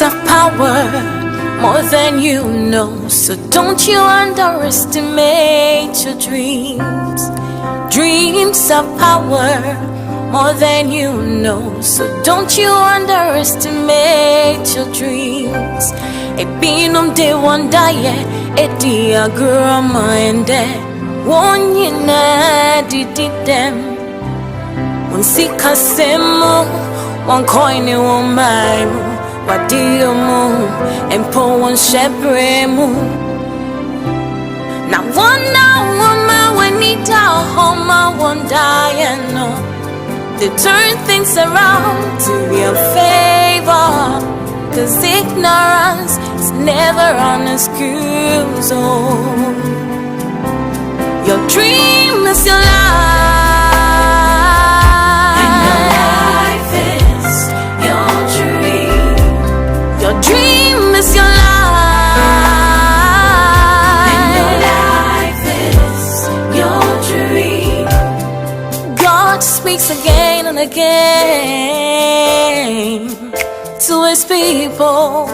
of power, more than you know. So don't you underestimate your dreams. Dreams of power, more than you know. So don't you underestimate your dreams. A binum de one day, a dear girl, mind that one yina did them. One sick a semo, one coin in one mile. What do you move and pull one shepherd move? Now one woman when he down home, I won't die and no. They turn things around to your favor, 'cause ignorance is never an excuse. Oh, your dream is your life. Your dream is your life. And your life is your dream. God speaks again and again to his people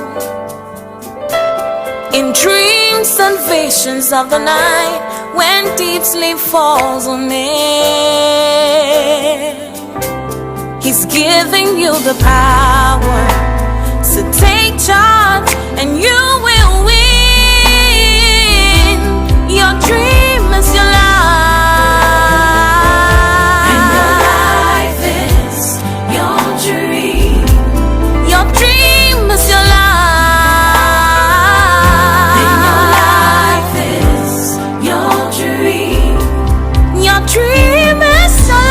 in dreams and visions of the night, when deep sleep falls on me. He's giving you the power. So take charge and you will win. Your dream is your life. And your life is your dream. Your dream is your life. And your life is your dream. Your dream is your life.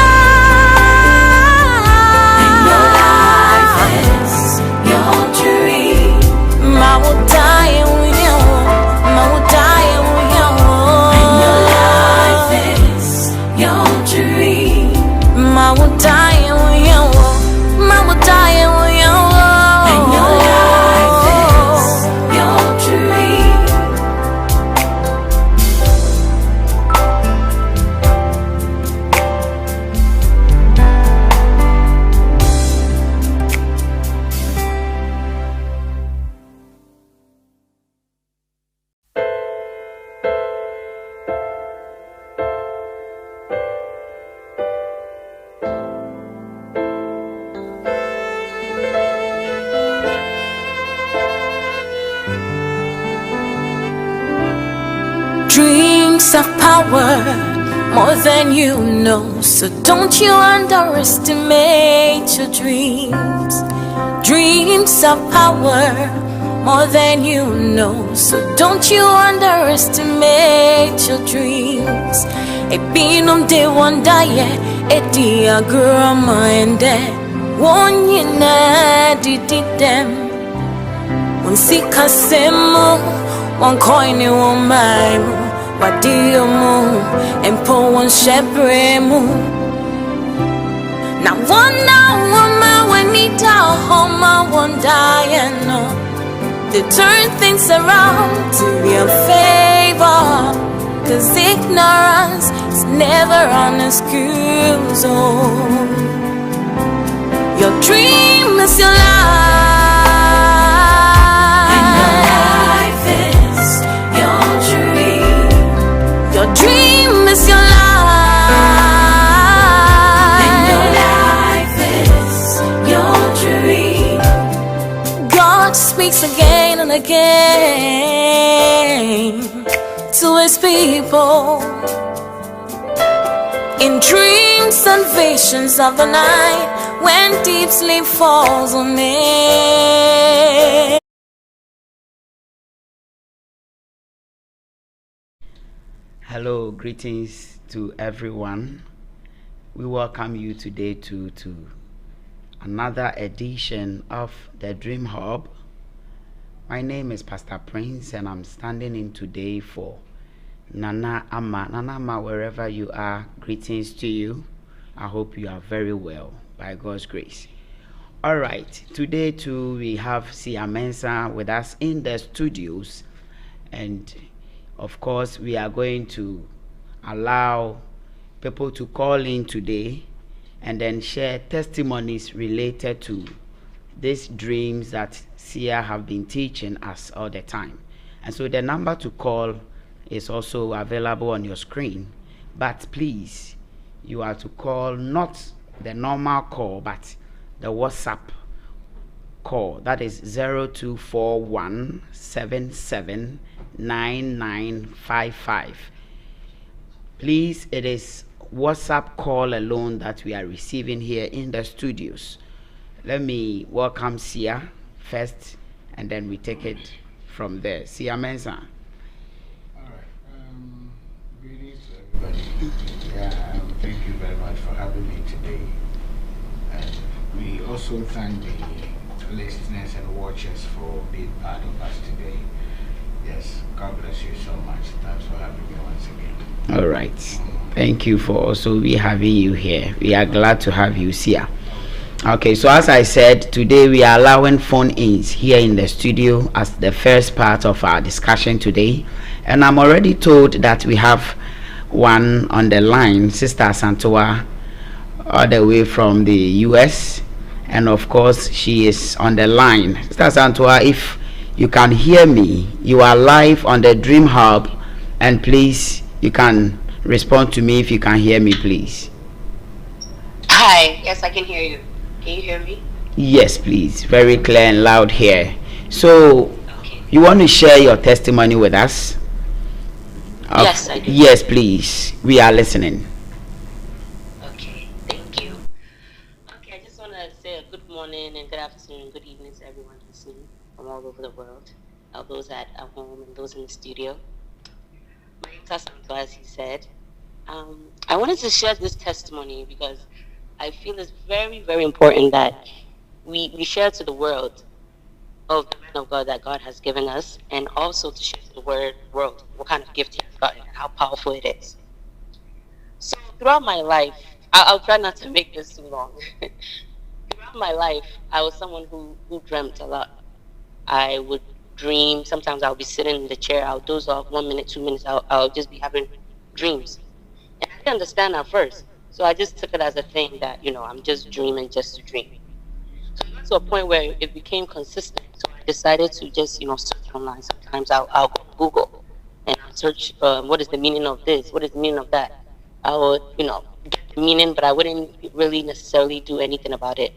Dreams of power, more than you know. So don't you underestimate your dreams. Dreams of power, more than you know. So don't you underestimate your dreams. A binum de one day, a dear girl, mind that one yina did them. One sick a semo, one coin in one mile. What do you move and pull one shepherd move? Now one woman when he down home, I won't die and no. They turn things around to your favor, 'cause ignorance is never an excuse. Oh, your dream is your life. Your dream is your life. And your life is your dream. God speaks again and again to his people in dreams and visions of the night, when deep sleep falls on me. Hello, greetings to everyone. We welcome you today to another edition of the Dream Hub. My name is Pastor Prince and I'm standing in today for Nana Ama. Nana Ama, wherever you are, greetings to you. I hope you are very well by God's grace. All right, today too we have Seer Mensah with us in the studios, and of course we are going to allow people to call in today and then share testimonies related to these dreams that Seer have been teaching us all the time. And so the number to call is also available on your screen. But please, you are to call not the normal call, but the WhatsApp call. That is 0241779955. Please, it is WhatsApp call alone that we are receiving here in the studios. Let me welcome Seer first, and then we take it from there. Seer Mensah. All right. Greetings to everybody. Thank you very much for having me today. And we also thank the listeners and watchers for being part of us today. Yes, God bless you so much. Thanks for having me once again. All right. Thank you for also be having you here. We are glad to have you, Seer. Okay, so as I said, today we are allowing phone-ins here in the studio as the first part of our discussion today. And I'm already told that we have one on the line, Sister Santoa, all the way from the US. And of course, she is on the line. Sister Santoa, if you can hear me, you are live on the Dream Hub. And please, you can respond to me if you can hear me, please. Hi, yes, I can hear you. Can you hear me? Yes, please. Very clear and loud here. So, Okay. you want to share your testimony with us? Yes, I do. Yes, please. We are listening. Okay, thank you. Okay, I just want to say a good morning and good afternoon, good evening to everyone listening from all over the world, those at home and those in the studio. My name is Santo, as he said. I wanted to share this testimony because I feel it's very, very important that we share to the world of the man of God that God has given us, and also to share to the world what kind of gift He has gotten and how powerful it is. So throughout my life, I'll try not to make this too long. Throughout my life, I was someone who dreamt a lot. I would dream. Sometimes I'll be sitting in the chair, I'll doze off 1 minute, 2 minutes, I'll just be having dreams. And I didn't understand at first. So I just took it as a thing that, I'm just dreaming just to dream. So it got to a point where it became consistent. So I decided to just, search online. Sometimes I'll go to Google and I'll search what is the meaning of this? What is the meaning of that? I would, get the meaning, but I wouldn't really necessarily do anything about it.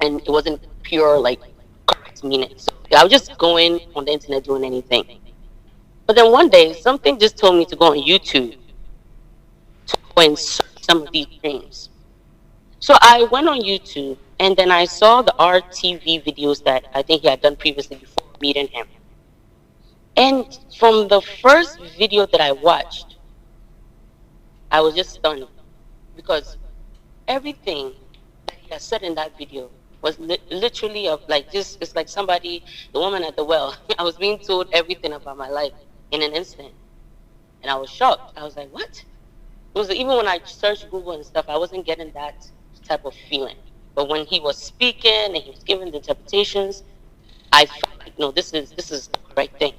And it wasn't pure, correct meaning. So I was just going on the internet doing anything. But then one day, something just told me to go on YouTube to go and search some of these dreams. So I went on YouTube, and then I saw the RTV videos that I think he had done previously before meeting him. And from the first video that I watched, I was just stunned because everything that he had said in that video was literally of it's like somebody, the woman at the well. I was being told everything about my life in an instant. And I was shocked. I was like, what? It was even when I searched Google and stuff, I wasn't getting that type of feeling. But when he was speaking and he was giving the interpretations, I felt like, no, this is the correct thing.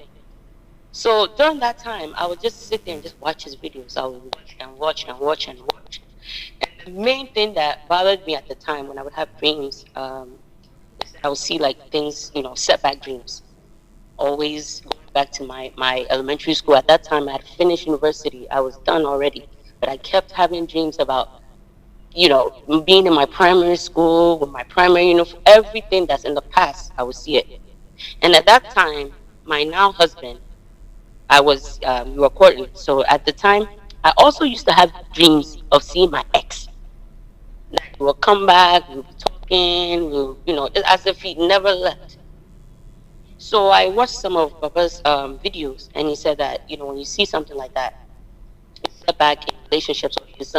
So during that time, I would just sit there and just watch his videos. I would watch and watch and watch and watch. And the main thing that bothered me at the time when I would have dreams, is that I would see things, setback dreams. Always going back to my elementary school. At that time, I had finished university. I was done already. But I kept having dreams about, being in my primary school, with my primary uniform, everything that's in the past, I would see it. And at that time, my now husband, we were courting. So at the time, I also used to have dreams of seeing my ex. Like, we would come back, we would be talking, it's as if he never left. So I watched some of Papa's videos, and he said that, when you see something like that, step back in relationships,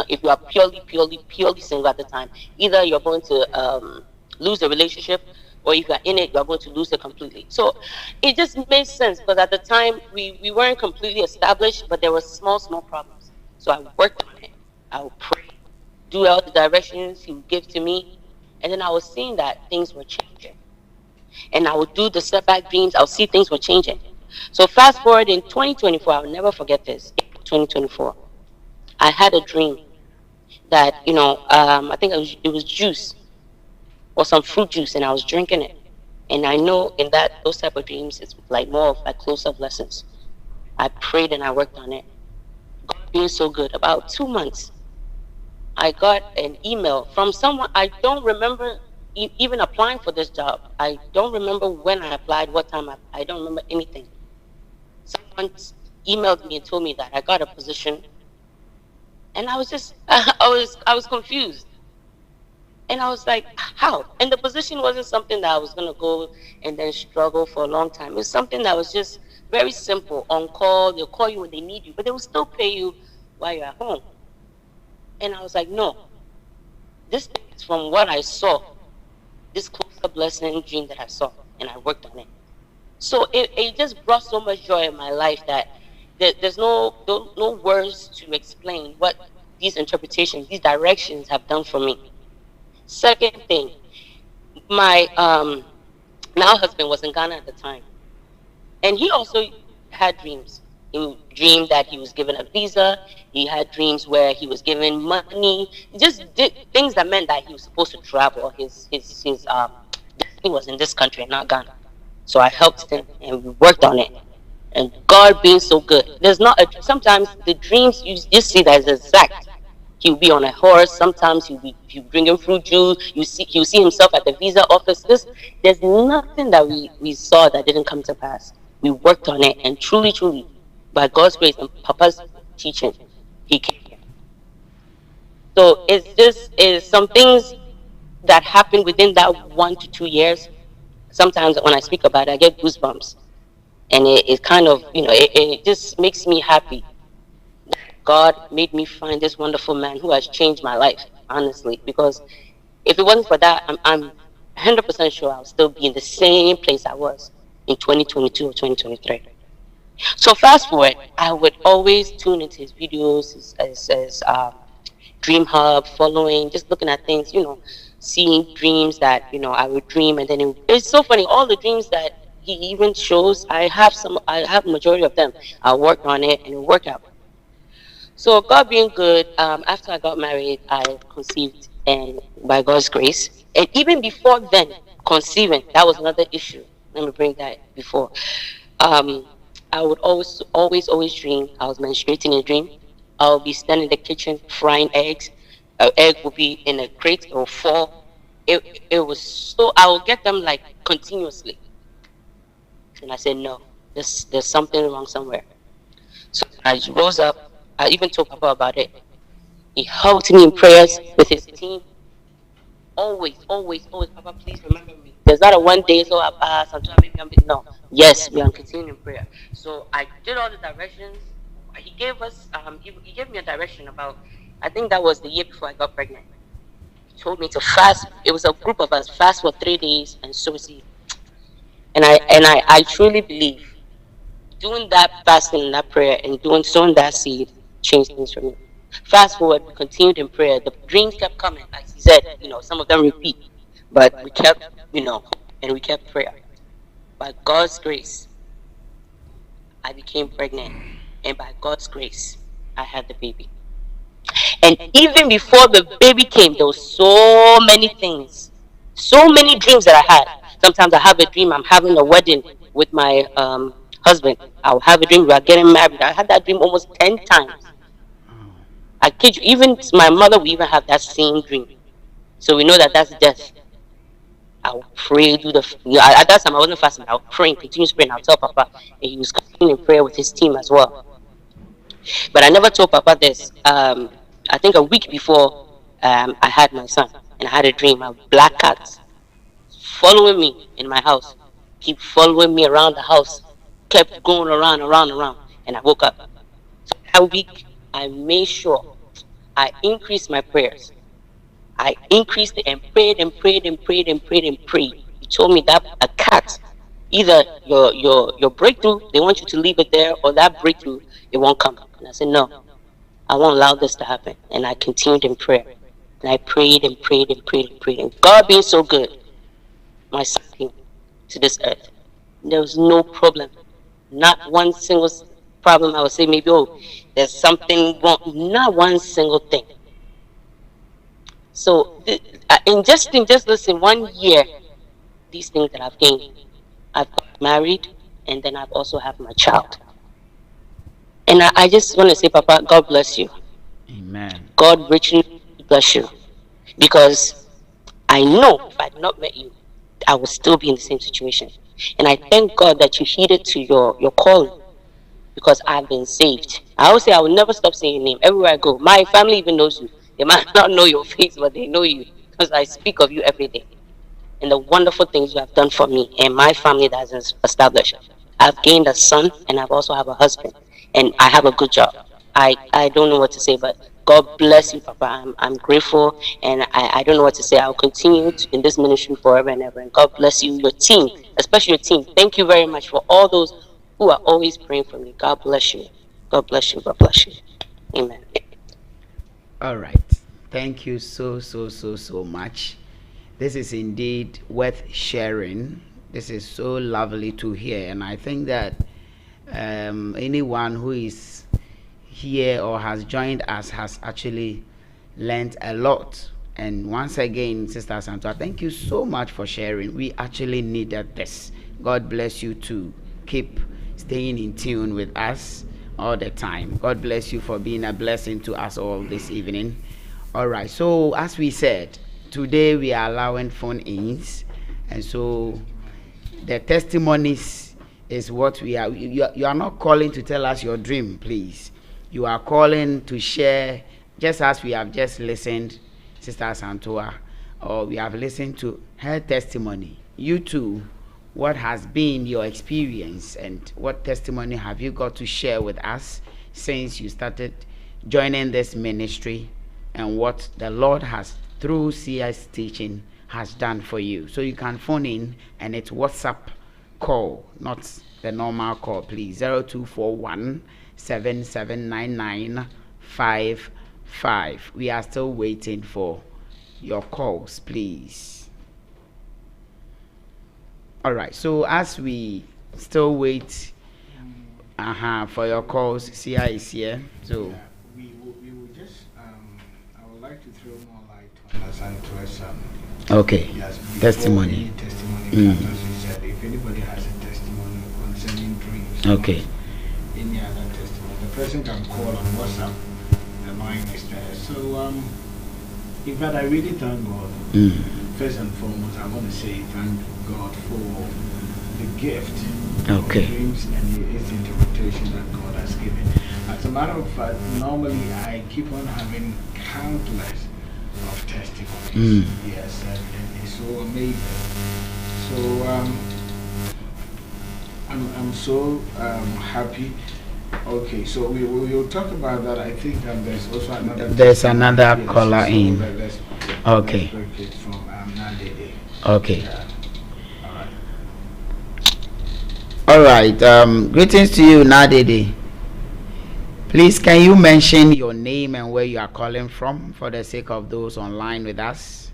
if you are purely single at the time, either you're going to lose the relationship, or if you're in it, you're going to lose it completely. So it just made sense, because at the time we weren't completely established, but there were small problems. So I worked on it. I would pray, do all the directions he would give to me, and then I was seeing that things were changing. And I would do the setback dreams. I would see things were changing. So fast forward in 2024, I'll never forget this. April 2024, I had a dream that, I think it was juice. or some fruit juice, and I was drinking it. And I know in those type of dreams, it's like more of like close-up lessons. I prayed and I worked on it. God being so good, about 2 months, I got an email from someone. I don't remember even applying for this job. I don't remember when I applied, what time I don't remember anything. Someone emailed me and told me that I got a position, and I was just I was confused. And I was like, how? And the position wasn't something that I was going to go and then struggle for a long time. It was something that was just very simple. On call, they'll call you when they need you, but they will still pay you while you're at home. And I was like, no, this is from what I saw, this close-up lesson dream that I saw, and I worked on it. So it just brought so much joy in my life that there's no words to explain what these interpretations, these directions have done for me. Second thing, my now husband was in Ghana at the time, and he also had dreams. He dreamed that he was given a visa. He had dreams where he was given money. He just did things that meant that he was supposed to travel. His destiny was in this country and not Ghana. So I helped him and we worked on it. And God being so good, there's not sometimes the dreams you just see that is exact. He'll be on a horse. Sometimes he'll bring him fruit juice. He'll see himself at the visa office. There's nothing that we saw that didn't come to pass. We worked on it, and truly, by God's grace and Papa's teaching, he came here. So it's some things that happen within that 1 to 2 years. Sometimes when I speak about it, I get goosebumps, and it kind of it just makes me happy. God made me find this wonderful man who has changed my life, honestly, because if it wasn't for that, I'm 100% sure I'll still be in the same place I was in 2022 or 2023. So fast forward, I would always tune into his videos, his Dream Hub, following, just looking at things, seeing dreams that, I would dream. And then it's so funny, all the dreams that he even shows, I have majority of them. I work on it and it work out. So God being good, after I got married, I conceived, and by God's grace, and even before then, conceiving, that was another issue. Let me bring that before. I would always dream. I was menstruating in a dream. I would be standing in the kitchen frying eggs. An egg would be in a crate or fall. It was so, I would get them like continuously. And I said, no, there's something wrong somewhere. So I rose up. I even told Papa about it. He helped me in prayers with his team. Always, Papa, please remember me. There's not a one day, so sometimes maybe no. Yes, we are continuing in prayer. So I did all the directions. He gave us, he gave me a direction about, I think that was the year before I got pregnant. He told me to fast. It was a group of us, fast for 3 days and sow seed. And I truly believe doing that fasting and that prayer and sowing that seed changed things for me. Fast forward, we continued in prayer. The dreams kept coming, like he said, some of them repeat, but we kept, and we kept prayer. By God's grace, I became pregnant, and by God's grace, I had the baby. And even before the baby came, there were so many things, so many dreams that I had. Sometimes I have a dream I'm having a wedding with my husband. I'll have a dream we are getting married. I had that dream almost 10 times. I kid you, even my mother will even have that same dream. So we know that that's death. I'll pray, at that time I wasn't fasting. I'll pray and continue praying. I'll tell Papa, and he was continuing in prayer with his team as well. But I never told Papa this. I think a week before I had my son, and I had a dream of black cats following me in my house, keep following me around the house, kept going around, and I woke up. So that week, I made sure I increased my prayers. I increased it and prayed. He told me that a cat, either your breakthrough, they want you to leave it there, or that breakthrough, it won't come. And I said, no, I won't allow this to happen. And I continued in prayer. And I prayed. And God being so good, my son came to this earth. There was no problem. Not one single problem. I would say maybe, there's something wrong. Not one single thing. So in just listen, 1 year, these things that I've gained, I've got married, and then I've also have my child. And I just want to say, Papa, God bless you. Amen. God richly bless you, because I know if I had not met you, I would still be in the same situation. And I thank God that you heeded to your calling, because I've been saved. I always say I will never stop saying your name everywhere I go. My family even knows you. They might not know your face, but they know you, because I speak of you every day and the wonderful things you have done for me and my family that has established. I've gained a son, and I've also have a husband, and I have a good job. I don't know what to say, but God bless you, Papa. I'm grateful, and I don't know what to say. I'll continue in this ministry forever and ever. And God bless you, your team, especially your team. Thank you very much for all those who are always praying for me. God bless you. God bless you. God bless you. Amen. All right. Thank you so much. This is indeed worth sharing. This is so lovely to hear, and I think that anyone who is here or has joined us has actually learned a lot. And once again, Sister Santua, thank you so much for sharing. We actually needed this. God bless you too. Keep staying in tune with us all the time. God bless you for being a blessing to us all this evening. All right. So as we said, today we are allowing phone-ins, and so the testimonies is what we are. You are not calling to tell us your dream, please. You are calling to share, just as we have just listened, Sister Santua, or we have listened to her testimony. You too, what has been your experience, and what testimony have you got to share with us since you started joining this ministry, and what the Lord has, through CS teaching, has done for you. So you can phone in, and it's WhatsApp call, not the normal call, please. 0241 779955. We are still waiting for your calls, please. All right. So as we still wait for your calls, Sia is here. So we will just I would like to throw more light on us and to us. okay. Yes, Testimony. Testimony. As we said, if anybody has a testimony concerning dreams, Okay. any other testimony, the person can call on WhatsApp. The line is there. So in fact, I really thank God. First and foremost, I want to say thank God for the gift of dreams and its interpretation that God has given. As a matter of fact, normally I keep on having countless of testimonies. Yes, and it's so amazing. So I'm so happy. Okay, so we will talk about that. I think there's also another. There's another caller in. Okay. Let's from Nadede. Okay. Yeah. All right. Greetings to you, Nadede. Please, can you mention your name and where you are calling from for the sake of those online with us?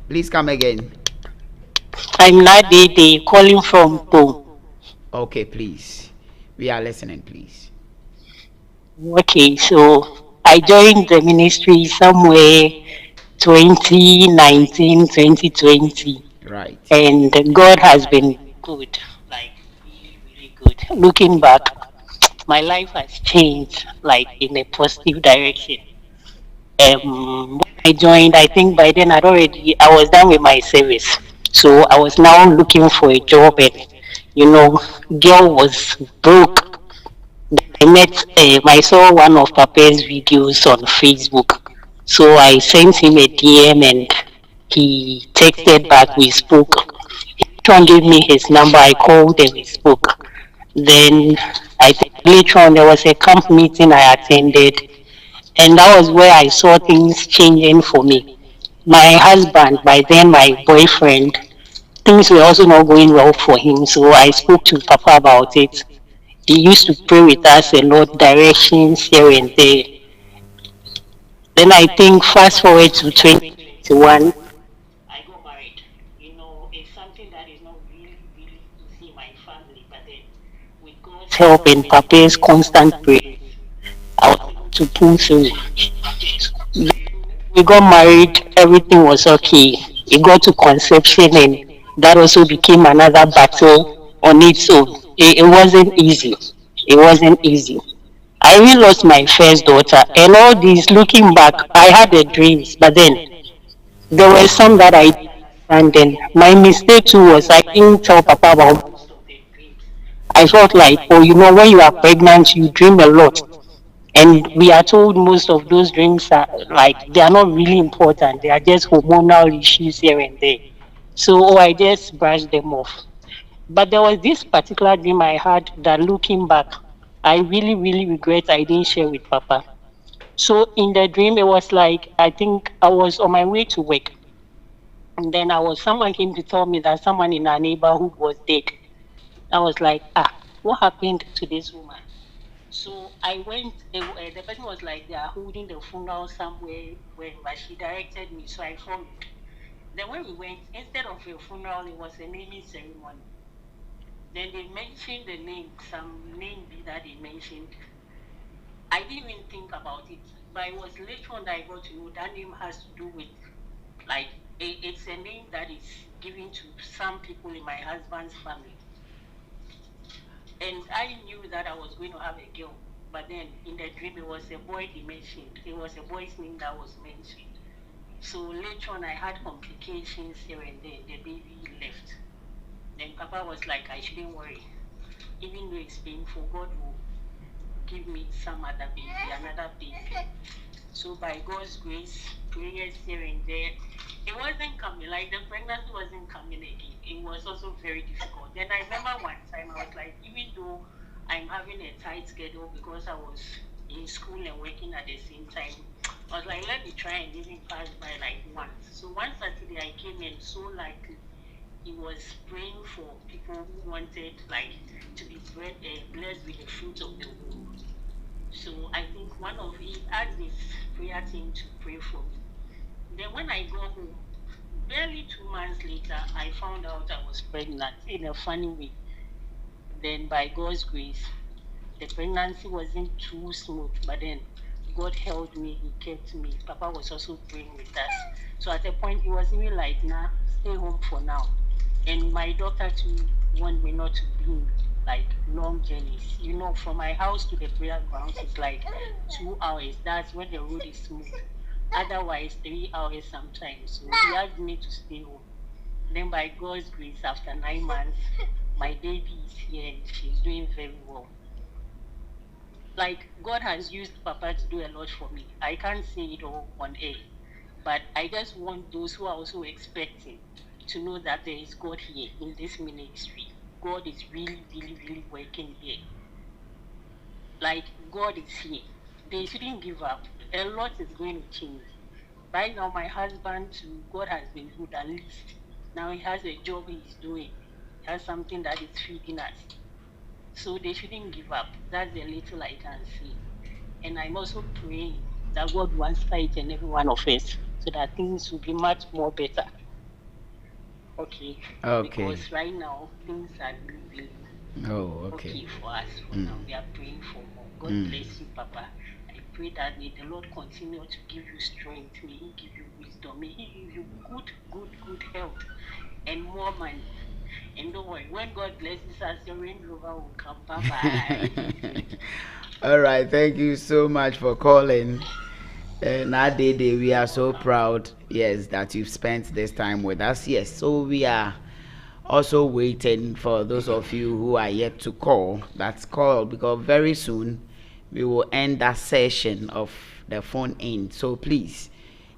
Please come again. I'm Nadede, calling from Bo. Okay, please. We are listening, please. Okay, so I joined the ministry somewhere 2019, 2020. Right. And God has been good, like really, really good. Looking back, my life has changed, like in a positive direction. When I joined, I think by then I was done with my service. So I was now looking for a job, and girl was broke. I met, I saw one of Papa's videos on Facebook. So I sent him a DM, and he texted back. We spoke. He gave me his number. I called and we spoke. Then I think later on there was a camp meeting I attended, and that was where I saw things changing for me. My husband, by then my boyfriend, things were also not going well for him. So I spoke to Papa about it. He used to pray with us a lot, directions here and there. Then I think fast forward to 2021, I got married. It's something that is not really, really easy in my family, but then with God's help and Papa's constant prayer, I was able to pull through. We got married, everything was okay. It got to conception, and that also became another battle on its own. It wasn't easy. It wasn't easy. I even lost my first daughter, and all these looking back, I had the dreams, but then there were some that I didn't understand. And my mistake too was I didn't tell Papa about most of the dreams. I felt like, oh, when you are pregnant, you dream a lot. And we are told most of those dreams are like they are not really important. They are just hormonal issues here and there. So I just brushed them off. But there was this particular dream I had that looking back, I really, really regret I didn't share with Papa. So in the dream, it was like I think I was on my way to work. And then someone came to tell me that someone in our neighborhood was dead. I was like, what happened to this woman? So I went, the person was like, they are holding the funeral somewhere, but she directed me, so I followed. Then when we went, instead of a funeral, it was a naming ceremony. Then they mentioned the name, some name that they mentioned. I didn't even think about it, but it was later on that I got to know that name has to do with, like, it's a name that is given to some people in my husband's family. And I knew that I was going to have a girl, but then in the dream it was a boy they mentioned. It was a boy's name that was mentioned. So later on I had complications here and there. The baby left. Then Papa was like, I shouldn't worry. Even though it's painful, God will give me some other baby, another baby. So by God's grace, prayers here and there, it wasn't coming. Like the pregnancy wasn't coming again. It was also very difficult. Then I remember one time I was like, even though I'm having a tight schedule because I was in school and working at the same time, I was like, let me try and even pass by like once. So one Saturday I came in so like he was praying for people who wanted like to be blessed with the fruit of the womb. So I think one of he asked this prayer team to pray for me. Then when I go home, barely 2 months later, I found out I was pregnant in a funny way. Then by God's grace, the pregnancy wasn't too smooth, but then God held me, He kept me. Papa was also praying with us. So at a point, he was even like, nah, stay home for now. And my doctor too wanted me not to be in like long journeys. From my house to the prayer grounds, it's like 2 hours. That's when the road is smooth. Otherwise, 3 hours sometimes. So he asked me to stay home. Then by God's grace, after 9 months, my baby is here and she's doing very well. Like, God has used Papa to do a lot for me. I can't say it all on air, but I just want those who are also expecting to know that there is God here in this ministry. God is really, really, really working here. Like, God is here. They shouldn't give up. A lot is going to change. Right now, my husband too, God has been good at least. Now he has a job he's doing. He has something that is feeding us. So they shouldn't give up. That's the little I can see. And I'm also praying that God will answer each and every one of us so that things will be much more better. Okay. Because right now, things are really, really okay for us. For now, we are praying for more. God bless you, Papa. I pray that may the Lord continue to give you strength. May He give you wisdom. May He give you good health and more money. And don't worry, when God blesses us, your Range Rover will come. Bye-bye. All right, thank you so much for calling. Nadede, we are so proud, yes, that you've spent this time with us. Yes, so we are also waiting for those of you who are yet to call. That's called because very soon we will end that session of the phone in. So please,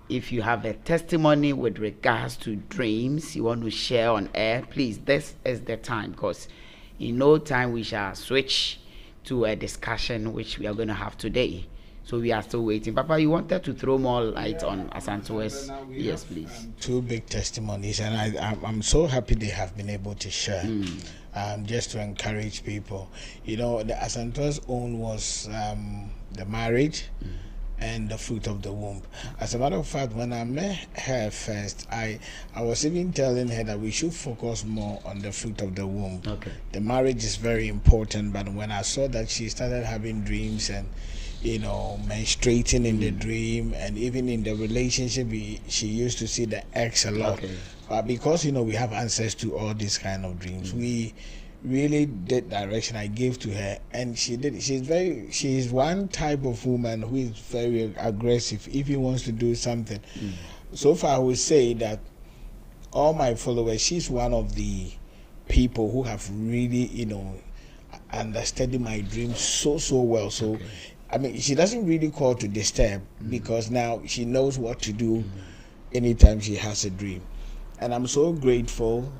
if you have a testimony with regards to dreams you want to share on air, please, this is the time, because in no time we shall switch to a discussion which we are going to have today. So we are still waiting. Papa, you wanted to throw more light on Asante's? Yes, please. Two big testimonies, and I'm so happy they have been able to share. Just to encourage people. The Asante's own was the marriage, and the fruit of the womb. As a matter of fact, when I met her first, I was even telling her that we should focus more on the fruit of the womb. Okay. The marriage is very important, but when I saw that she started having dreams and menstruating in the dream, and even in the relationship, she used to see the eggs a lot. Okay. But because we have access to all these kind of dreams, we really did direction I gave to her, and she did. She's one type of woman who is very aggressive if he wants to do something. So far, I would say that all my followers, she's one of the people who have really understudied my dreams so well. So I mean, she doesn't really call to disturb, because now she knows what to do anytime she has a dream. And I'm so grateful.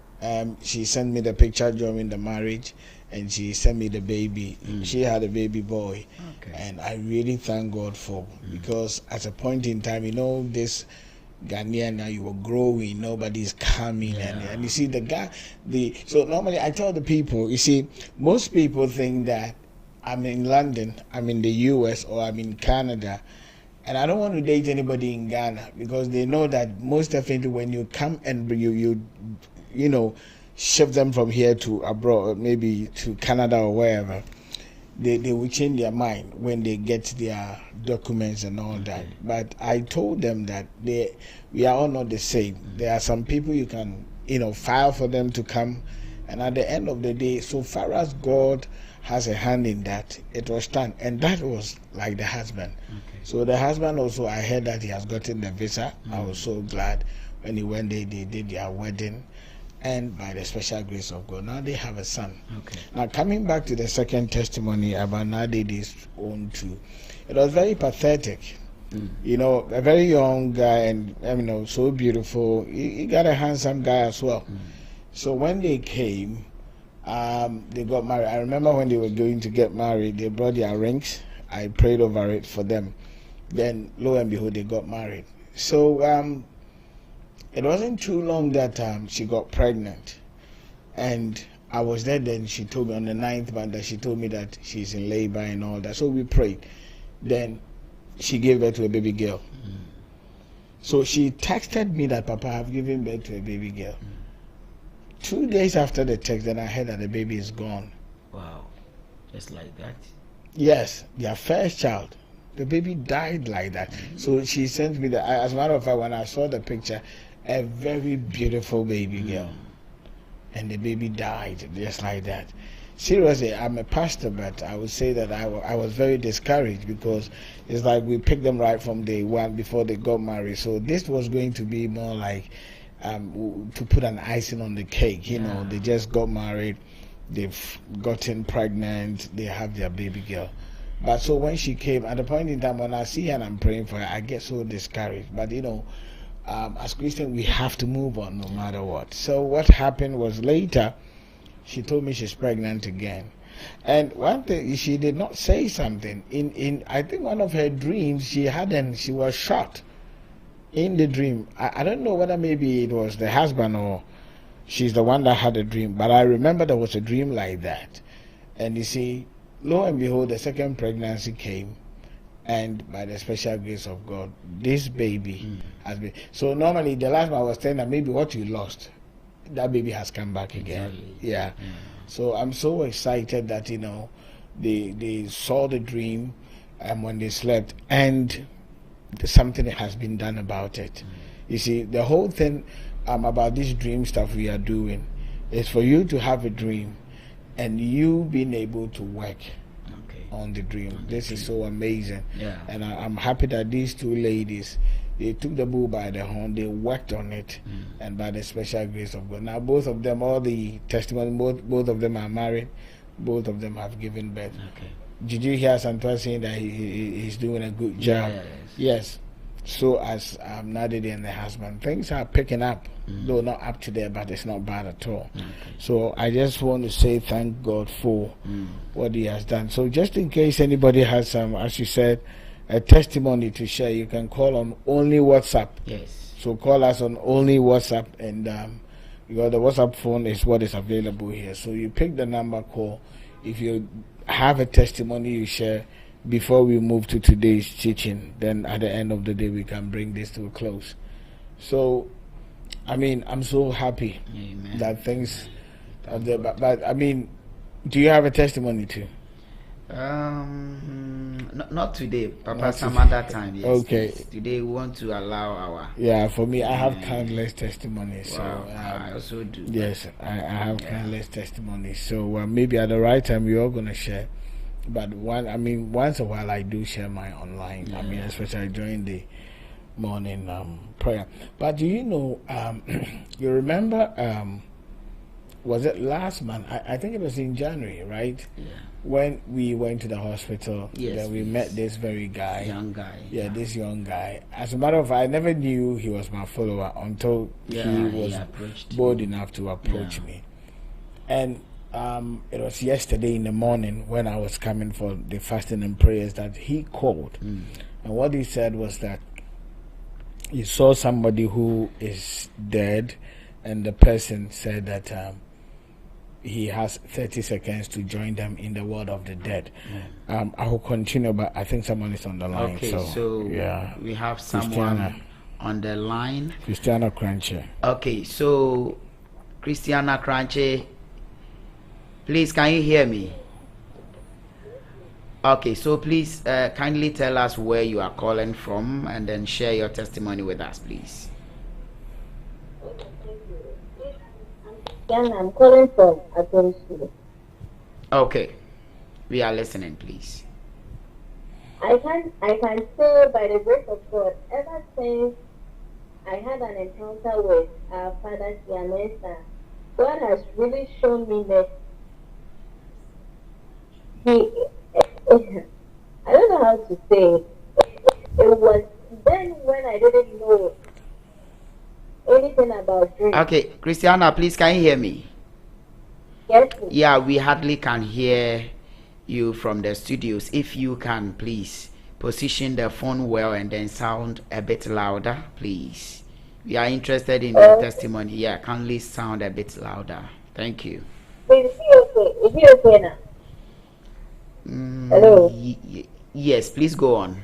She sent me the picture during the marriage, and she sent me the baby. She had a baby boy. Okay. And I really thank God for, because at a point in time, this Ghanaian, now you were growing, nobody's coming, and you see so normally I tell the people, you see, most people think that I'm in London, I'm in the US, or I'm in Canada, and I don't want to date anybody in Ghana, because they know that most definitely when you come and you shift them from here to abroad, maybe to Canada or wherever, they will change their mind when they get their documents and all that. But I told them that we are all not the same. There are some people you can file for them to come, and at the end of the day, so far as God has a hand in that, it was done. And that was like the husband. So the husband also, I heard that he has gotten the visa. I was so glad when he went there. They did their wedding, and by the special grace of God, now they have a son. Now coming back to the second testimony about Nadede's own too, it was very pathetic. A very young guy, and so beautiful. He got a handsome guy as well. So when they came, they got married. I remember when they were going to get married, they brought their rings. I prayed over it for them. Then lo and behold, they got married. So it wasn't too long that she got pregnant, and I was there. Then she told me on the 9th month that she told me that she's in labor and all that. So we prayed. Then she gave birth to a baby girl. So she texted me that, Papa, I've given birth to a baby girl. 2 days after the text, then I heard that the baby is gone. Wow. Just like that? Yes, their first child. The baby died like that. So she sent me as a matter of fact, when I saw the picture, a very beautiful baby girl. And the baby died just like that. Seriously, I'm a pastor, but I would say that I was very discouraged, because it's like we picked them right from day one before they got married. So this was going to be more like to put an icing on the cake. They just got married, they've gotten pregnant, they have their baby girl. But so when she came, at the point in time when I see her and I'm praying for her, I get so discouraged. But as Christians, we have to move on no matter what. So what happened was, later she told me she's pregnant again. And one thing, she did not say something. In I think one of her dreams, she was shot in the dream. I don't know whether maybe it was the husband or she's the one that had a dream, but I remember there was a dream like that. And you see, lo and behold, the second pregnancy came, and by the special grace of God, this baby has been. So normally the last one I was saying that maybe what you lost, that baby has come back again. Exactly. Yeah. So I'm so excited that they saw the dream when they slept, and something has been done about it. You see, the whole thing about this dream stuff we are doing is for you to have a dream and you being able to work on the dream. This is so amazing. And I'm happy that these two ladies, they took the bull by the horn, they worked on it, and by the special grace of God. Now both of them, all the testimony, both of them are married, both of them have given birth. Did you hear Santua saying that he's doing a good job? Yes. So as Nadede and the husband, things are picking up, though not up to there, but it's not bad at all. So I just want to say thank God for what he has done. So just in case anybody has some, as you said, a testimony to share, you can call on only WhatsApp. So call us on only WhatsApp, and because the WhatsApp phone is what is available here. So you pick the number, call. If you have a testimony you share, before we move to today's teaching. Then at the end of the day, we can bring this to a close. So, I mean, I'm so happy that things are there. But I mean, do you have a testimony too? Not today, Papa. Some other time. Yes. Okay. Please. Today we want to allow our. Yeah, for me, I have countless testimonies. Wow, So I also do. yes, I have countless testimonies. So maybe at the right time we're all gonna share. But once a while I do share mine online. Yeah. I mean, especially during the morning prayer. But do you know? You remember? Was it last month? I think it was in January, right? Yeah. When we went to the hospital, Yes, then we met this very guy. Young guy. Yeah, this young guy. As a matter of fact, I never knew he was my follower until he was bold enough to approach me. And it was yesterday in the morning when I was coming for the fasting and prayers that he called. And what he said was that he saw somebody who is dead, and the person said that he has 30 seconds to join them in the world of the dead. I will continue, but I think someone is on the line. Okay, so yeah, we have someone on the line. Christiana Crunchy. Okay, so Christiana Crunchy, please, can you hear me? Okay, so please kindly tell us where you are calling from and then share your testimony with us, please. I'm calling from Atonsu. Okay, we are listening, please. I can say by the grace of God, ever since I had an encounter with our Father Seer Mensah, God has really shown me that I don't know how to say it. It was then when I didn't know anything about dreams. Okay, Christiana, please, can you hear me? Yes. Yeah, we hardly can hear you from the studios. If you can, please position the phone well and then sound a bit louder, please. We are interested in your testimony. Yeah, kindly sound a bit louder. Thank you. Is it okay now? Hello? Yes, please go on.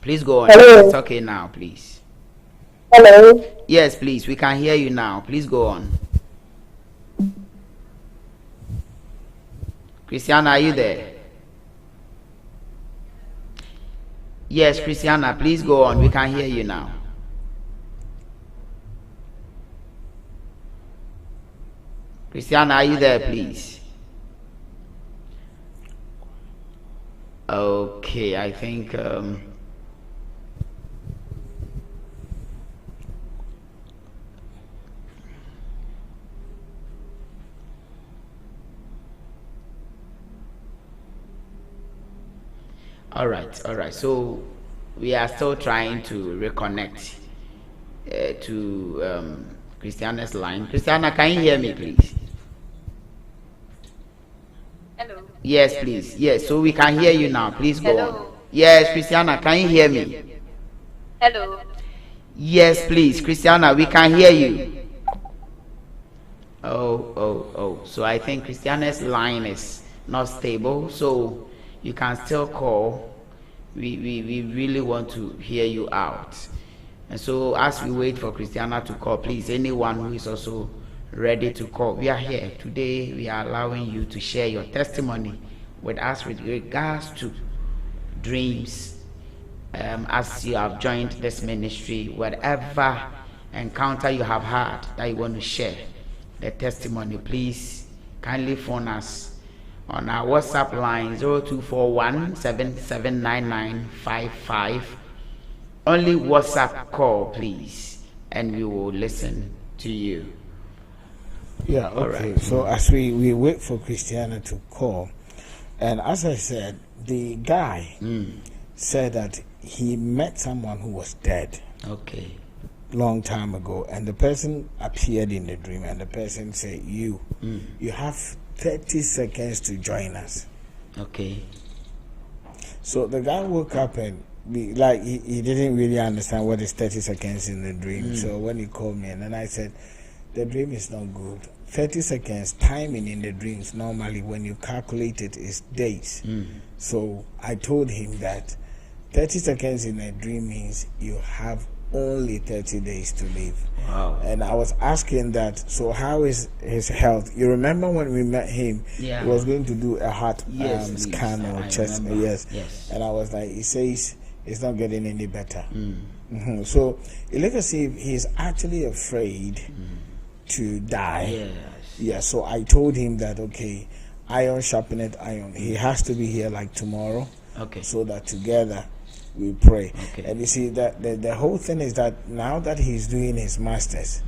Please go on. Hello? It's okay now, please. Hello? Yes, please. We can hear you now. Please go on. Christiana, are you there? Yes, Christiana, please go on. We can hear you now. Christiana, are you there, please? Okay, I think all right. So we are still trying to reconnect to Christiana's line. Christiana, can you hear me, please? Hello. Yes, please. Yes, so we can hear you now. Please go on. Yes, Christiana, can you hear me? Hello. Yes, please, Christiana, we can hear you. Oh. So I think Christiana's line is not stable, so you can still call. We really want to hear you out. And so as we wait for Christiana to call, please, anyone who is also ready to call, we are here. Today we are allowing you to share your testimony with us with regards to dreams. As you have joined this ministry, whatever encounter you have had that you want to share, the testimony, please kindly phone us on our WhatsApp line 0241 779955. Only WhatsApp call, please, and we will listen to you. Yeah, okay. Right. So as we wait for Christiana to call, and as I said, the guy said that he met someone who was dead. Okay. Long time ago, and the person appeared in the dream, and the person said, you have 30 seconds to join us. Okay. So the guy woke up and he didn't really understand what is 30 seconds in the dream. So when he called me, and then I said, the dream is not good. 30 seconds timing in the dreams, normally when you calculate it, is days. So I told him that 30 seconds in a dream means you have only 30 days to live. Wow. And I was asking that, so how is his health? You remember when we met him, he was going to do a heart scan or chest. Yes. And I was like, he says it's not getting any better. So let us see if he's actually afraid to die. Yes. So I told him that, okay, iron sharpened iron. He has to be here like tomorrow. Okay. So that together we pray. Okay. And you see that the whole thing is that now that he's doing his masters,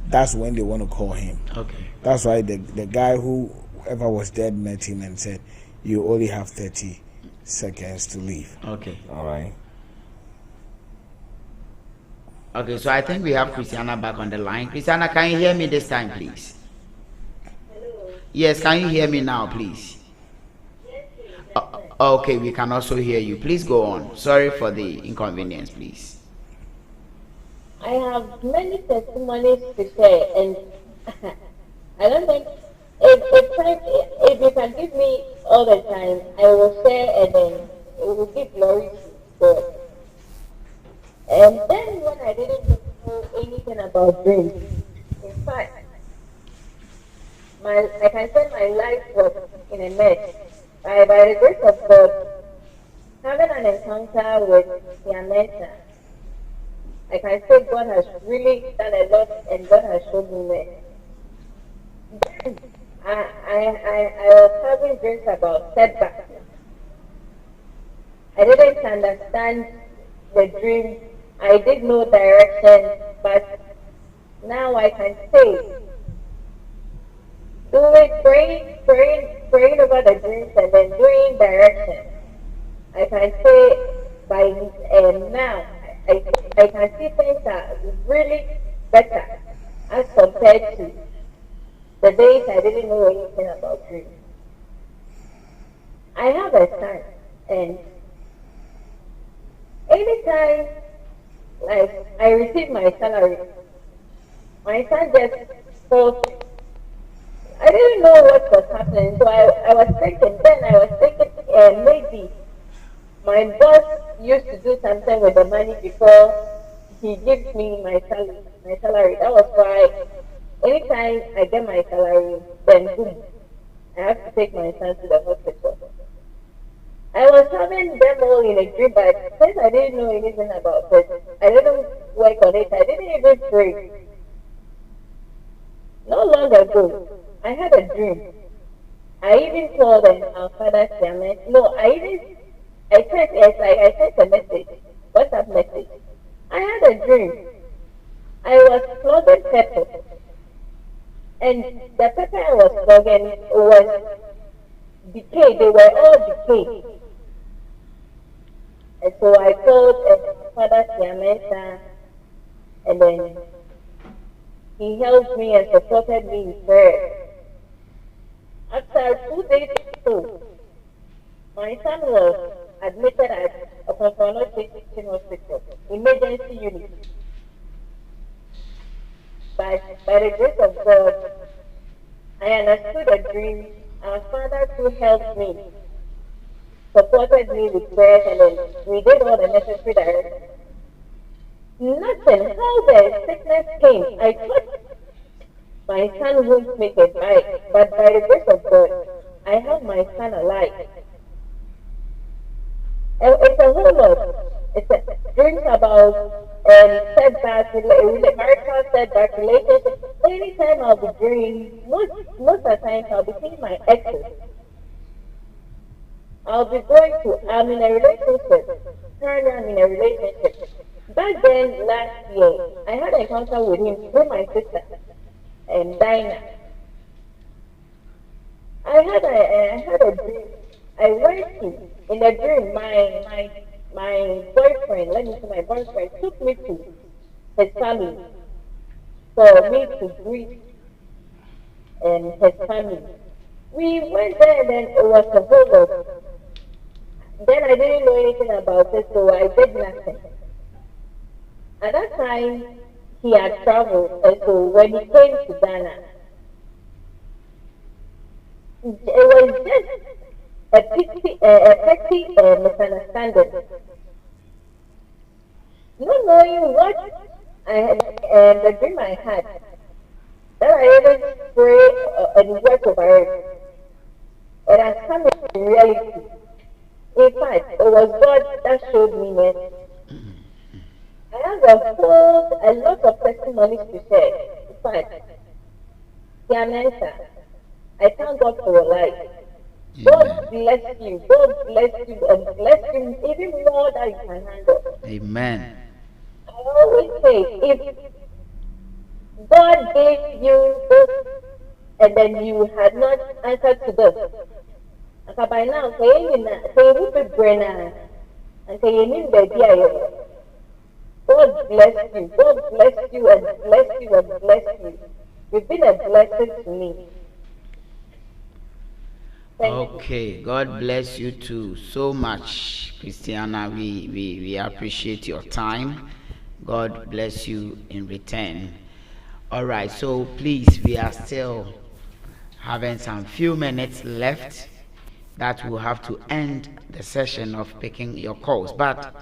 that's when they want to call him. Okay. That's why the guy whoever was dead met him and said, you only have 30 seconds to leave. Okay. All right. Okay, so I think we have Christiana back on the line. Christiana, can you hear me this time, please? Hello. Yes, can you hear me now, please? Okay, we can also hear you. Please go on. Sorry for the inconvenience, please. I have many testimonies to share, and I don't think if you can give me all the time, I will share, and then it will give glory to God. And then when I didn't know anything about dreams, in fact, I can say my life was in a mess. By the grace of God, having an encounter with Seer Mensah, I can say God has really done a lot, and God has shown me mercy. Then I was having dreams about setbacks. I didn't understand the dream. I did no direction, but now I can say, praying over the dreams and then doing direction. I can say by now, I can see things are really better as compared to the days I didn't know anything about dreams. I have a son, and anytime like I receive my salary, my son just falls. I didn't know what was happening, so I was thinking, maybe my boss used to do something with the money before he gives me my salary. That was why anytime I get my salary, then boom, I have to take my son to the hospital. I was having them all in a dream, but since I didn't know anything about it, I didn't work on it. I didn't even pray. Not long ago, I had a dream. I even called our father Seer Mensah. No, I sent a message, WhatsApp message. I had a dream. I was flogging pepper, and the pepper I was flogging was decayed. They were all decayed. And so I called Father Seer Mensah, and then he helped me and supported me in prayer. After 2 days or so, my son was admitted at a Teaching Hospital, emergency unit. But by the grace of God, I understood the dream. Our Father too helped me, supported me with prayers, and then we did all the necessary directions. Nothing. How the sickness came, I thought my son won't make it right, but by the grace of God, I have my son alive. It's a whole lot. It's dreams about setbacks, marital setbacks, relationships. Anytime I'll be dreaming, most of the time I'll be seeing my exes. I'm in a relationship. Currently I'm in a relationship. Back then, last year, I had an encounter with him through my sister, and Dinah. I had a dream. I went to, in a dream, my boyfriend, let me say my boyfriend, took me to his family for me to greet his family. We went there, and then it was a whole lot. Then I didn't know anything about it, so I did nothing. At that time, he had traveled, and so when he came to Ghana, was just a petty misunderstanding. Not knowing what I had, the dream I had, that I even pray and work over it. It has come in reality. In fact, it was God that showed me it. I have a lot of testimonies to share. In fact, Seer Mensah, I thank God for your life. God bless you. God bless you and bless you even more than you can handle. Amen. I always say, if God gave you this and then you had not answered to this, and by now, say you be brainer and say you need the God bless you. God bless you and bless you and bless you. You've been a blessing to me. Okay, God bless you too so much, Christiana. We appreciate your time. God bless you in return. All right, so please, we are still having some few minutes left that we'll have to end the session of picking your calls. But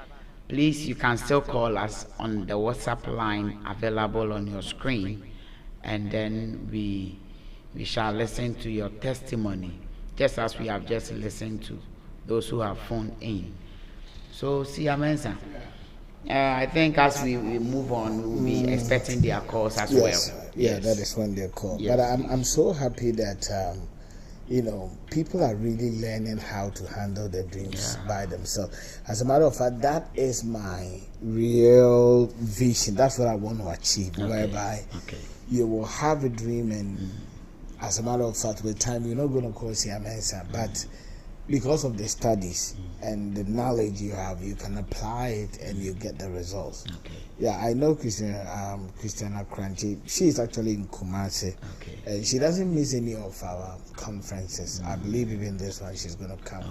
please, you can still call us on the WhatsApp line available on your screen, and then we shall listen to your testimony, just as we have just listened to those who have phoned in. So, Seer Mensah, I think as we move on, we'll be expecting their calls as well. Yeah, that is when they're called. Yes, but I'm so happy that people are really learning how to handle their dreams by themselves. As a matter of fact, that is my real vision. That's what I want to achieve, whereby you will have a dream, and as a matter of fact, with time, you're not going to call Seer Mensah, but because of the studies and the knowledge you have, you can apply it and you get the results. Yeah, I know Christiana Crunchy. She is actually in Kumasi. She doesn't miss any of our conferences. I believe even this one she's going to come.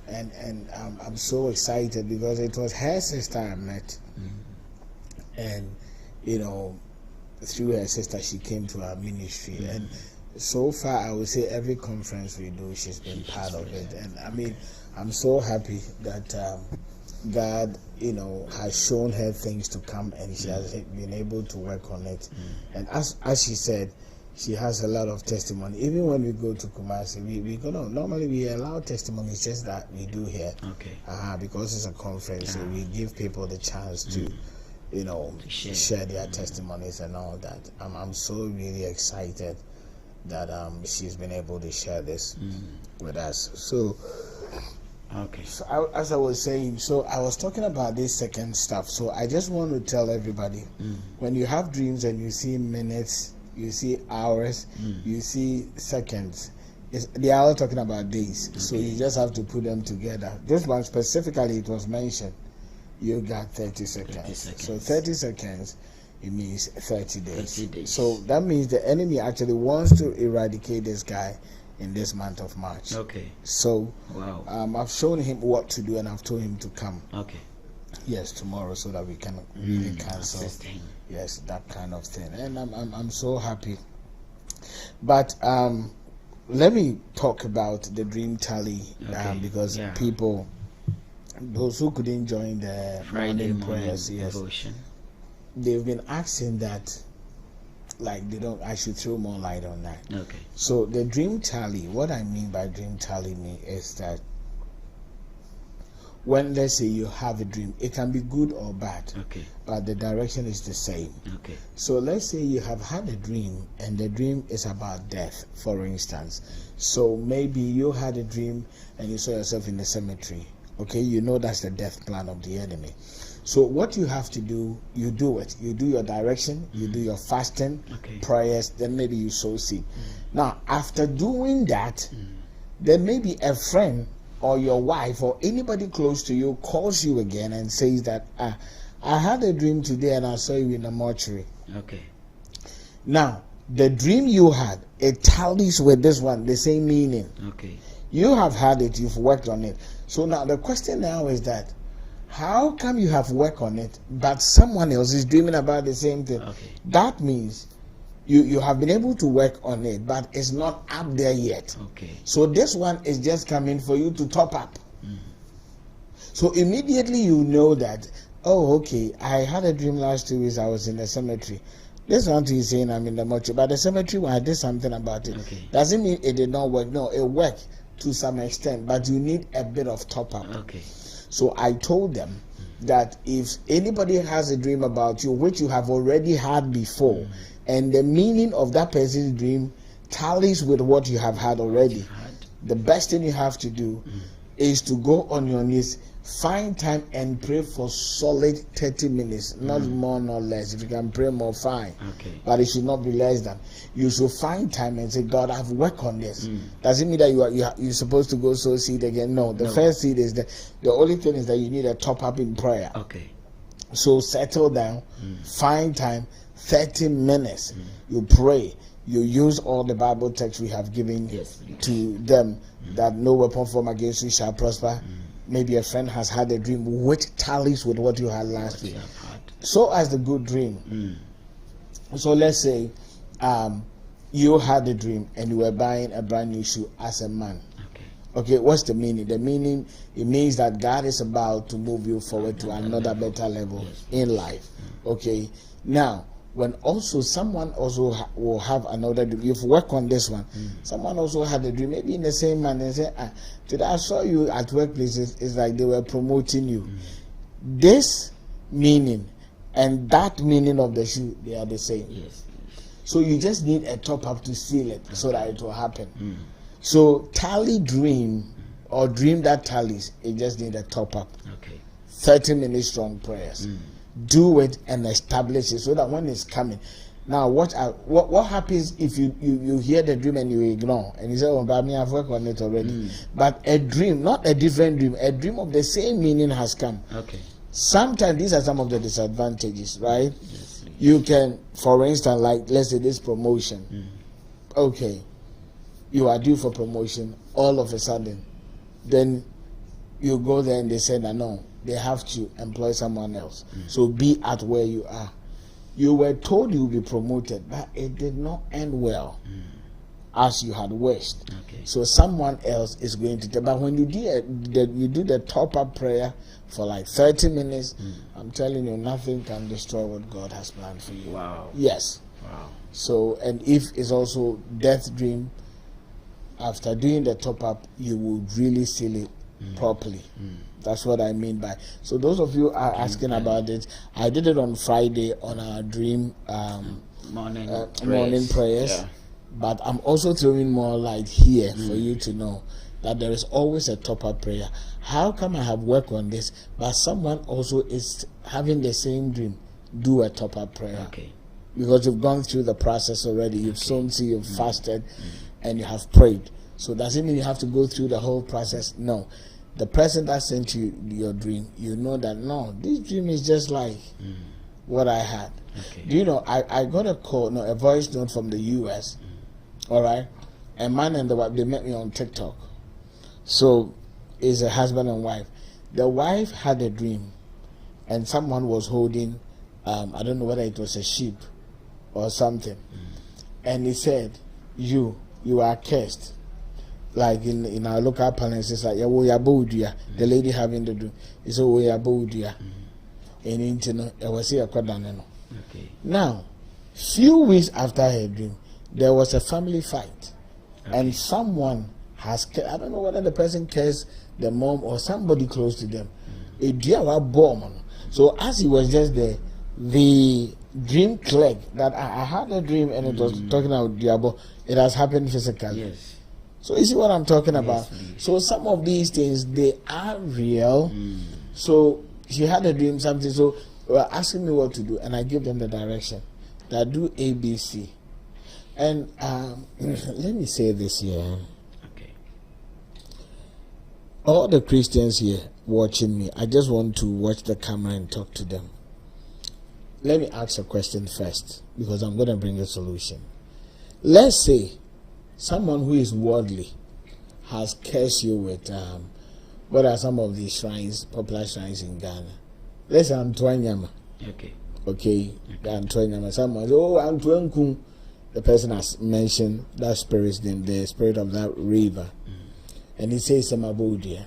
And I'm so excited because it was her sister I met. And, through her sister, she came to our ministry. And so far, I would say every conference we do, she's been part of it. And I mean, I'm so happy that God, has shown her things to come, and she has been able to work on it. And as she said, she has a lot of testimony. Even when we go to Kumasi, normally we allow testimonies just that we do here. Because it's a conference, so we give people the chance to, share their testimonies and all that. I'm so really excited that she's been able to share this with us. So as I was saying, so I was talking about this second stuff. So I just want to tell everybody, when you have dreams and you see minutes, you see hours, you see seconds, they are all talking about days. So you just have to put them together. This one specifically, it was mentioned, you got 30 seconds. So 30 seconds, it means 30 days. So that means the enemy actually wants to eradicate this guy in this month of March. So I've shown him what to do, and I've told him to come. Yes, tomorrow, so that we can really cancel. Yes, that kind of thing. And I'm so happy. But let me talk about the dream tally, because people, those who couldn't join the Friday morning prayers, devotion, they've been asking that, like, I should throw more light on that. So the dream tally, what I mean by dream tally is that when, let's say, you have a dream, it can be good or bad, but the direction is the same. So let's say you have had a dream, and the dream is about death, for instance. So maybe you had a dream and you saw yourself in the cemetery. That's the death plan of the enemy. So what you have to do, you do it. You do your direction, you do your fasting, prayers, then maybe you sow seed. Now, after doing that, then maybe a friend or your wife or anybody close to you calls you again and says that, I had a dream today and I saw you in the mortuary. Now, the dream you had, it tallies with this one, the same meaning. You have had it, you've worked on it. So now the question now is that, how come you have worked on it, but someone else is dreaming about the same thing? That means, you have been able to work on it, but it's not up there yet. Okay. So this one is just coming for you to top up. So immediately you know that, oh, okay, I had a dream last 2 weeks, I was in the cemetery. This one is saying I'm in the mortuary, but the cemetery when I did something about it. Okay. Doesn't mean it did not work. No, it worked to some extent, but you need a bit of top up. Okay. So I told them that if anybody has a dream about you, which you have already had before, and the meaning of that person's dream tallies with what you have had already, the best thing you have to do is to go on your knees, find time and pray for solid 30 minutes, not more nor less. If you can pray more, fine. Okay. But it should not be less than. You should find time and say, God, I've worked on this. Does it mean that you're supposed to go sow seed again? No. The first seed is the only thing is that you need a top up in prayer. Okay. So settle down, find time, 30 minutes. You pray. You use all the Bible texts we have given to them, that no weapon formed against you shall prosper. Maybe a friend has had a dream which tallies with what you had last week. So as the good dream. So let's say you had a dream and you were buying a brand new shoe as a man. Okay, what's the meaning? The meaning, it means that God is about to move you forward to another better level in life. Okay, now when also someone also will have another dream. You've worked on this one. Someone also had a dream, maybe in the same man, and say, today I saw you at workplaces. It's like they were promoting you. This meaning and that meaning of the shoe, they are the same. Yes. So you just need a top up to seal it so that it will happen. So tally dream or dream that tallies, it just need a top up. Okay. 30 minutes strong prayers. Do it and establish it so that when it's coming. Now, what happens if you hear the dream and you ignore and you say, oh, but I've worked on it already. But a dream, not a different dream, a dream of the same meaning has come. Okay. Sometimes these are some of the disadvantages, right? Yes. You can, for instance, like let's say this promotion. Okay, you are due for promotion. All of a sudden, then you go there and they say that no, they have to employ someone else. So be at where you are. You were told you will be promoted, but it did not end well as you had wished. Okay. So someone else is going to take. But when you do the top up prayer for like 30 minutes, I'm telling you, nothing can destroy what God has planned for you. Wow. Yes. Wow. So, and if it's also death dream, after doing the top up, you will really seal it properly. That's what I mean by. So those of you are asking about it. I did it on Friday on our dream morning prayers. Yeah. But I'm also throwing more light here for you to know that there is always a top up prayer. How come I have worked on this, but someone also is having the same dream? Do a top up prayer. Okay. Because you've gone through the process already. You've sown seed, you've fasted, and you have prayed. So does it mean you have to go through the whole process? No. The person that sent you your dream, you know that no, this dream is just like what I had. Okay. Do you know, I got a voice note from the US. All right. A man and the wife, they met me on TikTok. So it's a husband and wife. The wife had a dream and someone was holding, I don't know whether it was a sheep or something. And he said, you are cursed. Like in our local parlance, it's like, the lady having the dream. He said, and I was here. Okay. Now, few weeks after her dream, there was a family fight, and someone has, I don't know whether the person cares the mom or somebody close to them. A dear bomb. So as he was just there, the dream clicked that I had a dream and it was talking about Diabo. It has happened physically. Yes. So you see what I'm talking about? Please. So some of these things, they are real. So she had a dream, something. So they were asking me what to do, and I gave them the direction. That do ABC. And let me say this here. Okay. All the Christians here watching me, I just want to watch the camera and talk to them. Let me ask a question first, because I'm going to bring a solution. Let's say someone who is worldly has cursed you with, what are some of these shrines, popular shrines in Ghana? Let's say Antoine Yama. Okay. Okay, Antoine Yama. Someone says, oh, Antoine Kun. the person has mentioned that spirit's name, the spirit of that river, and he says Samabodia.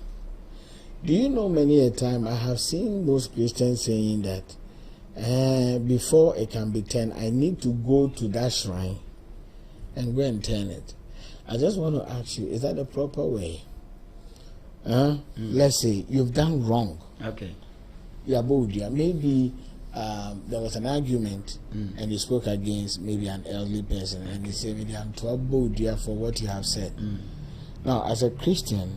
Do you know many a time I have seen most Christians saying that before it can be turned, I need to go to that shrine and go and turn it. I just want to ask you, is that the proper way? Let's say you've done wrong. Okay. Yabodia, maybe there was an argument and you spoke against maybe an elderly person and he said, I'm to abodia for what you have said. Now, as a Christian,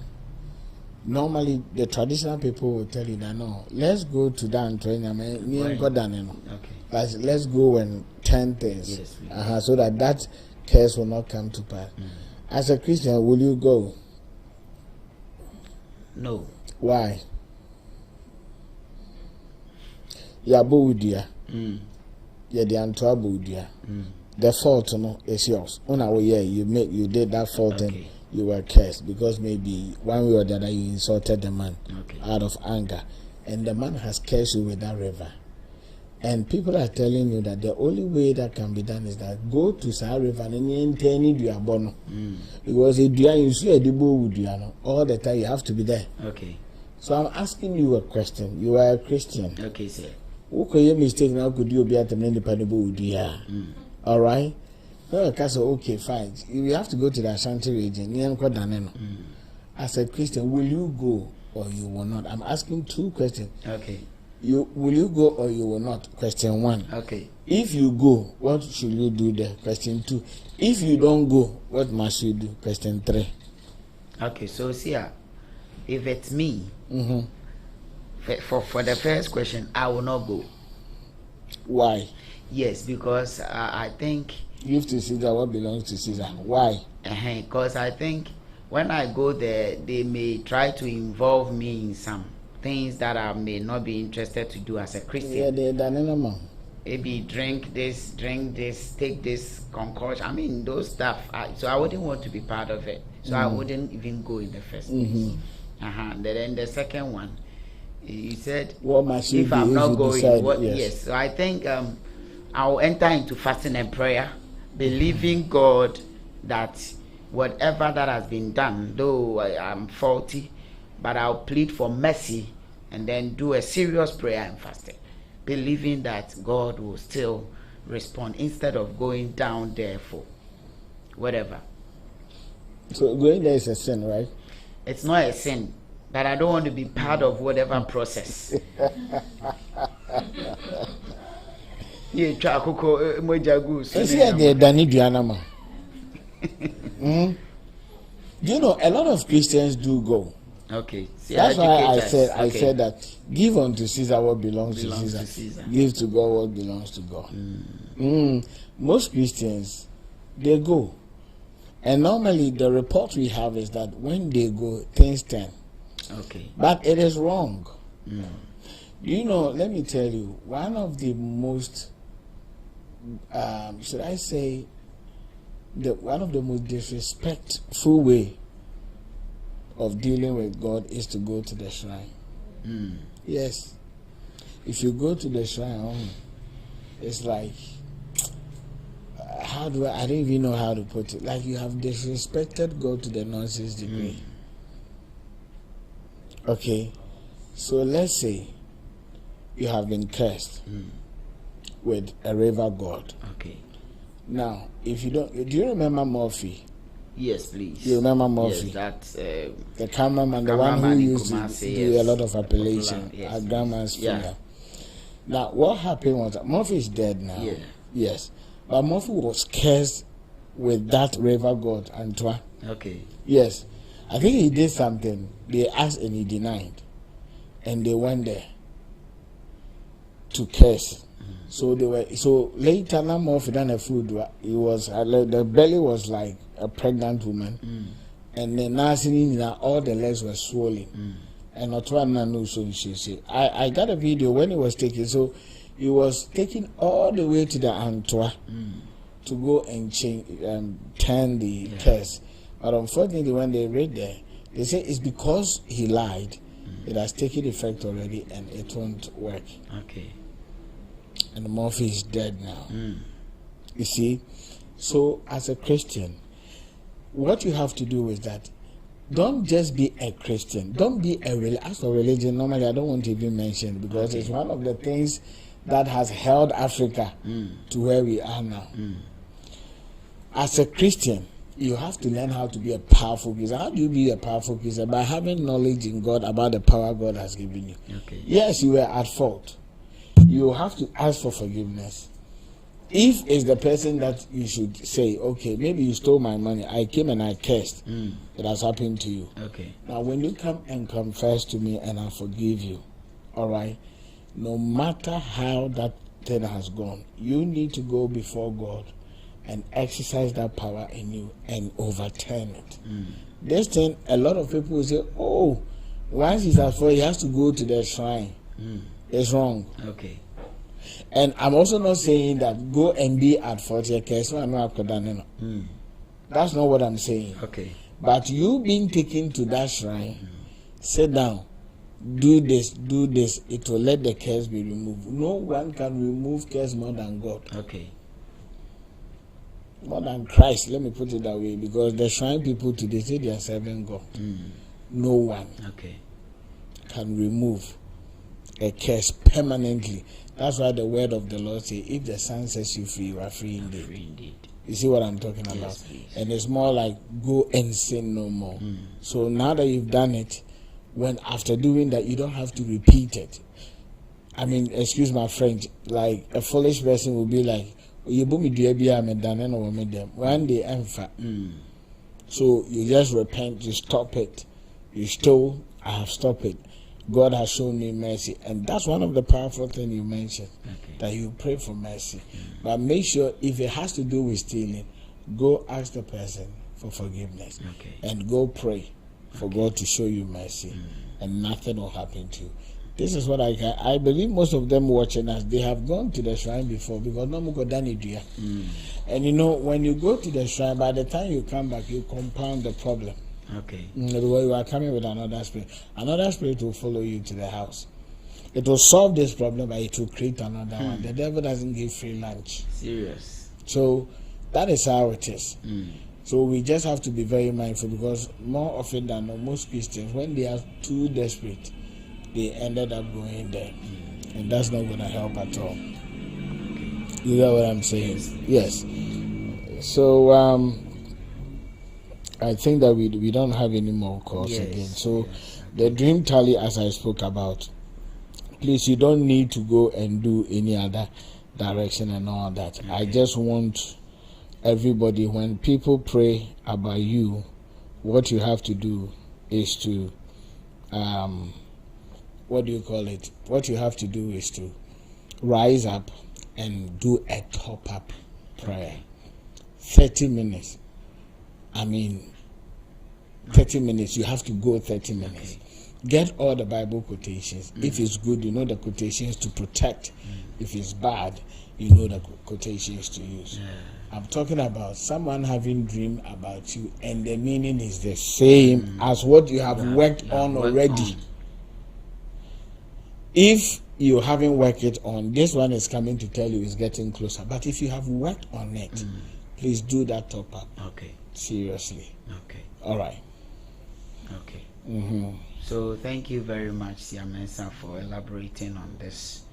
normally the traditional people will tell you that no, let's go to that and train them. Okay. Let's go and turn things so that curse will not come to pass. As a Christian, will you go? No. Why? Yabudia. Yadiantuabudia. The fault is yours. You did that fault and you were cursed because maybe one way or the other you insulted the man out of anger, and the man has cursed you with that river. And people are telling you that the only way that can be done is that go to Sahara River and you are born. Because if you are all the time, you have to be there. Okay. So I'm asking you a question. You are a Christian. Okay, sir. Who could you mistake now? Could you be at the independent? All right. Okay, fine. You have to go to the Ashanti region. As a Christian, will you go or you will not? I'm asking two questions. Okay. Will you go or you will not? Question 1. Okay. If you go, what should you do there? Question 2. If you don't go, what must you do? Question 3. Okay, so see, if it's me, for the first question, I will not go. Why? Yes, because I think give to Caesar what belongs to Caesar. Why? Because I think when I go there, they may try to involve me in some things that I may not be interested to do as a Christian. Yeah, they're done. Maybe drink this, take this concoction. I mean, those stuff. So I wouldn't want to be part of it. So I wouldn't even go in the first place. Then the second one, you said, what must you if do I'm if not you going, decide, yes. So I think I'll enter into fasting and prayer, believing God that whatever that has been done, though I'm faulty, but I'll plead for mercy and then do a serious prayer and fasting, believing that God will still respond instead of going down there for whatever. So going there is a sin, right? It's not a sin, but I don't want to be part of whatever process. You know, a lot of Christians do go. Okay. That's why I said that give unto Caesar what belongs to Caesar. Give to God what belongs to God. Most Christians, they go. And normally the report we have is that when they go, things turn. Okay. But it is wrong. You know, let me tell you, one of the most, should I say, one of the most disrespectful way of dealing with God is to go to the shrine. Yes. If you go to the shrine, it's like, I don't even know how to put it. Like you have disrespected God to the nonsense degree. Okay. So let's say you have been cursed with a river god. Okay. Now, if you don't, do you remember Murphy? Yes, please. You remember Murphy? Yes, that's the cameraman, the one who used to do a lot of appellation at Grandma's funeral. Now, what happened was that Murphy is dead now. Yeah. Yes. But Murphy was cursed with that river god, Antoine. Okay. Yes. I think he did something. They asked and he denied. And they went there to curse. So later now Murphy done a food. It was the belly was like a pregnant woman. And then all the legs were swollen. And Antoine knows so she said. I got a video when it was taken. So he was taken all the way to the Antoine to go and turn the curse. But unfortunately, when they read there, they say it's because he lied. It has taken effect already and it won't work. Okay. And Murphy is dead now. You see? So as a Christian, what you have to do is that don't just be a Christian. Don't be as for religion, normally I don't want to even mention, because it's one of the things that has held Africa to where we are now. As a Christian, you have to learn how to be a powerful Christian. How do you be a powerful Christian? By having knowledge in God about the power God has given you. Yes, you were at fault. You have to ask for forgiveness. If it's the person that you should say, okay, maybe you stole my money, I came and I cursed, it has happened to you. Now when you come and confess to me and I forgive you, all right, no matter how that thing has gone, you need to go before God and exercise that power in you and overturn it. This thing, a lot of people will say, oh, once he's at fault, he has to go to the shrine. It's wrong. And I'm also not saying that go and be at fault. That's not what I'm saying. But you being taken to that shrine, sit down, do this, it will let the curse be removed. No one can remove curse more than God. More than Christ, let me put it that way, because the shrine people today say they are serving God. No one can remove a curse permanently. That's why the word of the Lord says, if the Son sets you free, you are free indeed. You see what I'm talking about? And it's more like go and sin no more. So now that you've done it, when after doing that, you don't have to repeat it. I mean, excuse my French, like a foolish person will be like, one day so you just repent, you stop it. You stole, I have stopped it. God has shown me mercy, and that's one of the powerful things you mentioned, that you pray for mercy. But make sure, if it has to do with stealing, go ask the person for forgiveness and go pray for God to show you mercy, and nothing will happen to you. This is what I believe most of them watching us, they have gone to the shrine before, because no go done it. And you know, when you go to the shrine, by the time you come back, you compound the problem. You are coming with another spirit. Another spirit will follow you to the house. It will solve this problem, but it will create another one. The devil doesn't give free lunch. Serious. So that is how it is. So we just have to be very mindful, because more often than not, most Christians, when they are too desperate, they ended up going there. And that's not going to help at all. You know what I'm saying? Yes. So I think that we don't have any more calls again. So the dream tally, as I spoke about, please, you don't need to go and do any other direction and all that. I just want everybody, when people pray about you, what you have to do is to what you have to do is to rise up and do a top-up prayer. 30 minutes. 30 minutes. You have to go 30 minutes. Get all the Bible quotations. If it's good, you know the quotations to protect. If it's bad, you know the quotations to use. I'm talking about someone having dream about you, and the meaning is the same as what you have worked on already. If you haven't worked it on, this one is coming to tell you it's getting closer. But if you have worked on it, please do that top up. Seriously. All right. So thank you very much, Seer Mensah, for elaborating on this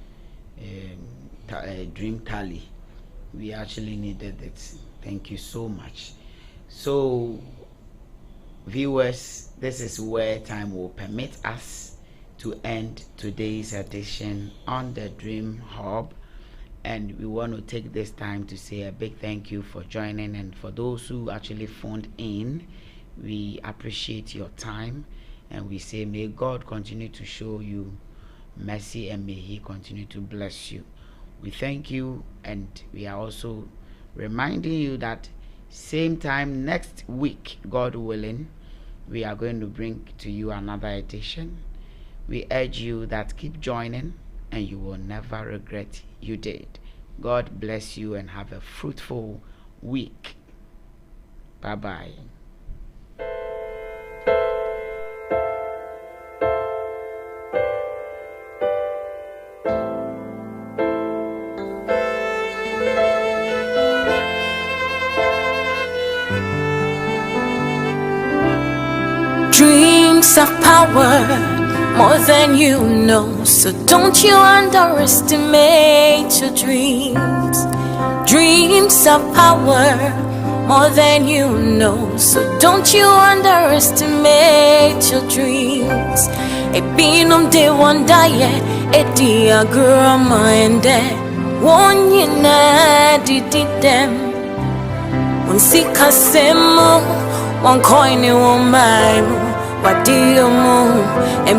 dream tally. We actually needed it. Thank you so much. So viewers, this is where time will permit us to end today's edition on the Dream Hub, and we want to take this time to say a big thank you for joining, and for those who actually phoned in, we appreciate your time, and we say may God continue to show you mercy, and may he continue to bless you. We thank you, and we are also reminding you that same time next week, God willing, we are going to bring to you another edition. We urge you that keep joining, and you will never regret you did. God bless you, and have a fruitful week. Bye-bye. Dreams of power, more than you know. So don't you underestimate your dreams. Dreams of power, more than you know. So don't you underestimate your dreams. A binum de one day, a diagram and there. One yina did them. One sick a semo, one coin in one mile. What do you move? And